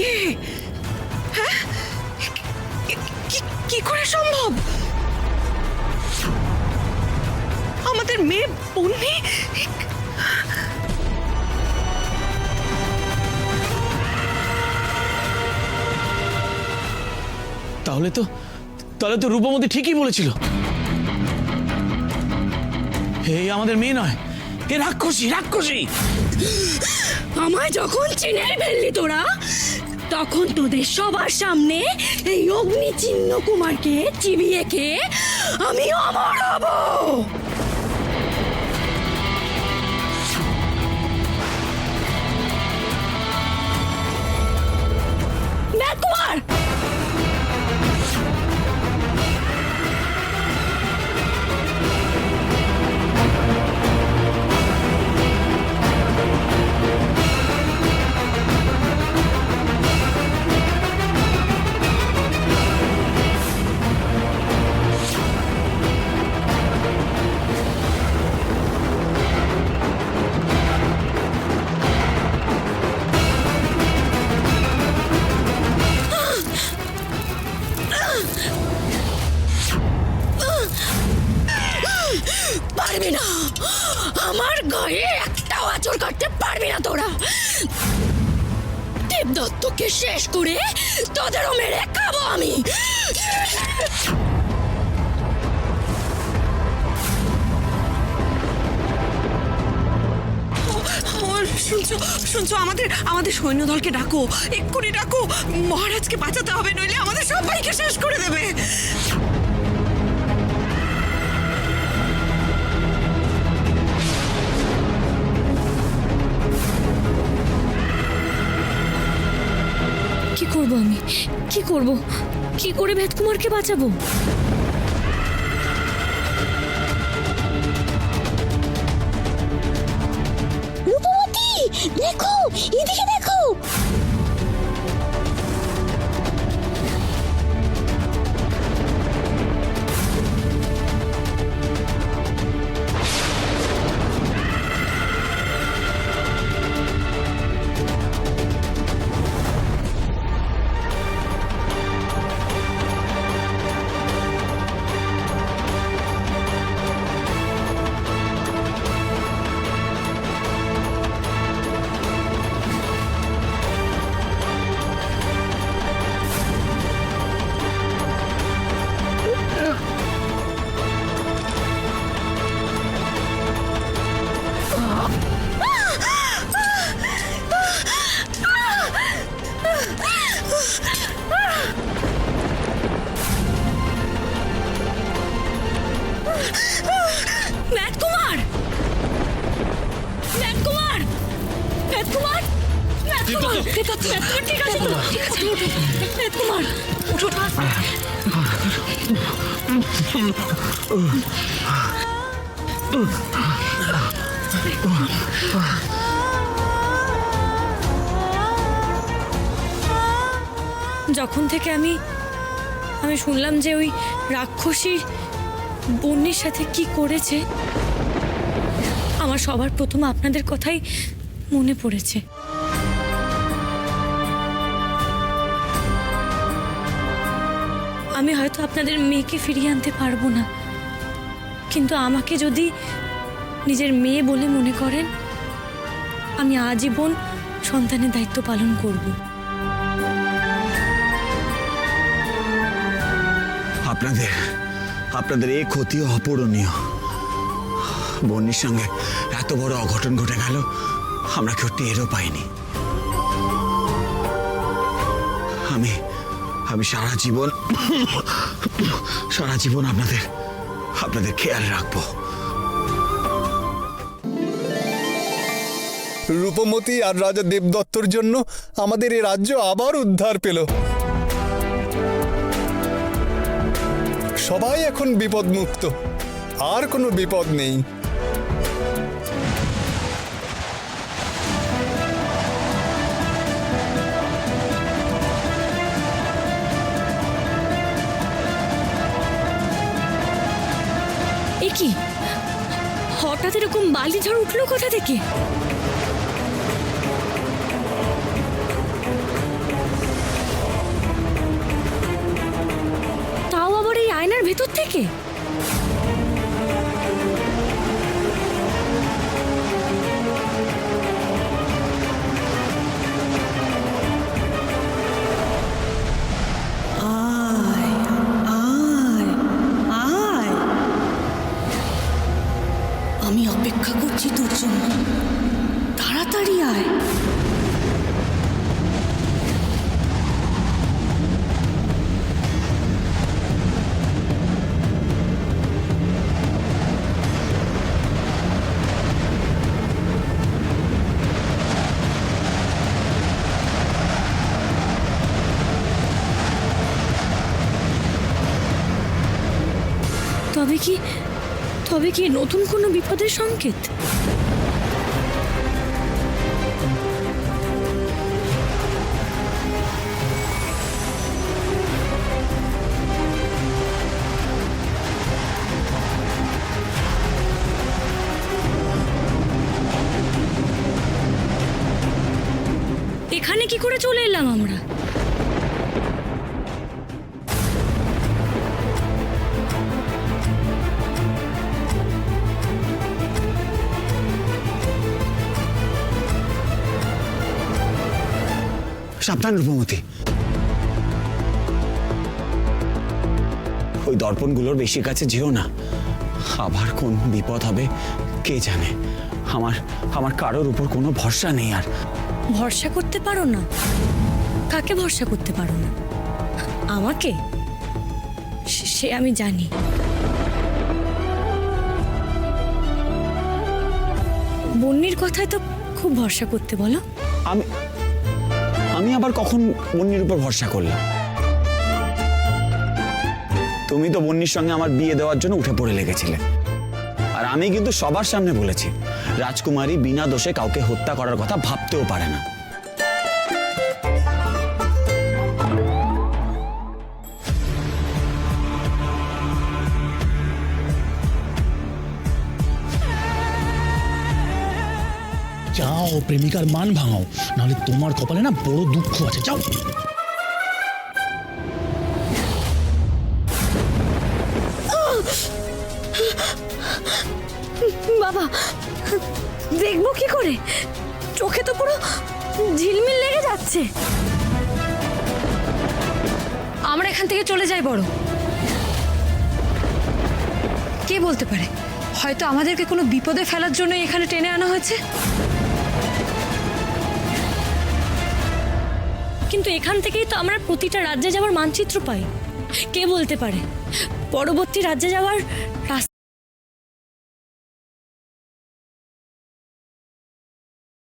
মেয়ে? হ্যাঁ, কি করে সম্ভব? আমাদের মেয়ে বন্যি? তাহলে তো রূপমতি ঠিকই বলেছিল, এই আমাদের মেয়ে নয়, এ রাক্ষসী। রাক্ষসী আমায় যখন চিনে ফেললি তোরা, তখন তোদের সবার সামনে এই অগ্নি চিহ্ন কুমারকে চিবিয়ে খেয়ে আমি অমর হব। কুমার, পারবি না, আমার গায়ে একটাও আঁচড় কাটতে পারবি না তোরা। দেবদত্তকে শেষ করে তোদেরও মেরে খাবো আমি। শুনছো, আমাদের সৈন্যদলকে ডাকো, এক্ষুনি ডাকো। মহারাজকে বাঁচাতে হবে, নইলে আমাদের সবাইকে শেষ করে দেবে। কি করব আমি? কি করব? কি করে ভেদকুমারকে বাঁচাবো? রূপমতি, দেখো, এদিকে দেখো। যখন থেকে আমি শুনলাম যে ওই রাক্ষসী বন্যির সাথে কি করেছে, আমার সবার প্রথম আপনাদের কথাই মনে পড়েছে। আমি হয়তো আপনাদের মেয়েকে ফিরিয়ে আনতে পারবো না, কিন্তু আমাকে যদি নিজের মেয়ে বলে মনে করেন, আমি আজীবন সন্তানের দায়িত্ব পালন করব। আপনাদের এই ক্ষতি অপূরণীয়। বন্যির সঙ্গে এত বড় অঘটন ঘটে গেল, আমরা কেউ টেরও পাইনি। আমি সারা জীবন আপনাদের খেয়াল রাখবো। রূপমতি আর রাজা দেবদত্তর জন্য আমাদের এই রাজ্য আবার উদ্ধার পেল। সবাই এখন বিপদমুক্ত, আর কোনো বিপদ নেই। এ কি, হঠাৎ এরকম বালি ঝড় উঠলো কোথা থেকে? ভেতর থেকে? আয় আয় আয়, আমি অপেক্ষা করছি তোর জন্য, তাড়াতাড়ি আয়। তবে কি নতুন কোনো বিপদের সংকেত? এখানে কি করে চলে এলাম আমরা? সাবধান রূপমতি, ওই দর্পণগুলোর বেশি কাছে যেও না, আবার কোন বিপদ হবে কে জানে। আমার কারোর উপর কোনো ভরসা নেই। আর ভরসা করতে পারো না? কাকে ভরসা করতে পারো না? আমাকে? সে আমি জানি। বন্নির কথায় তো খুব ভরসা করতে বলো। আমি আবার কখন বন্নির উপর ভরসা করলাম? তুমি তো বন্নির সঙ্গে আমার বিয়ে দেওয়ার জন্য উঠে পড়ে লেগেছিলে, আর আমি কিন্তু সবার সামনে বলেছি রাজকুমারী বিনা দোষে কাউকে হত্যা করার কথা ভাবতেও পারে না। যাও প্রেমিকার মান ভাঙাও, নাহলে তোমার কপালে না বড় দুঃখ আছে। যাও। বাবা, দেখবো কি করে? চোখে তো পুরো ঝিলমিল লেগে যাচ্ছে। আমরা এখান থেকে চলে যাই বড়। কে বলতে পারে, হয়তো আমাদেরকে কোনো বিপদে ফেলার জন্য এখানে টেনে আনা হয়েছে। কিন্তু এখান থেকেই তো আমরা প্রতিটা রাজ্যে যাওয়ার মানচিত্র পাই। কে বলতে পারে পরবর্তী রাজ্যে যাওয়ার রাস্তা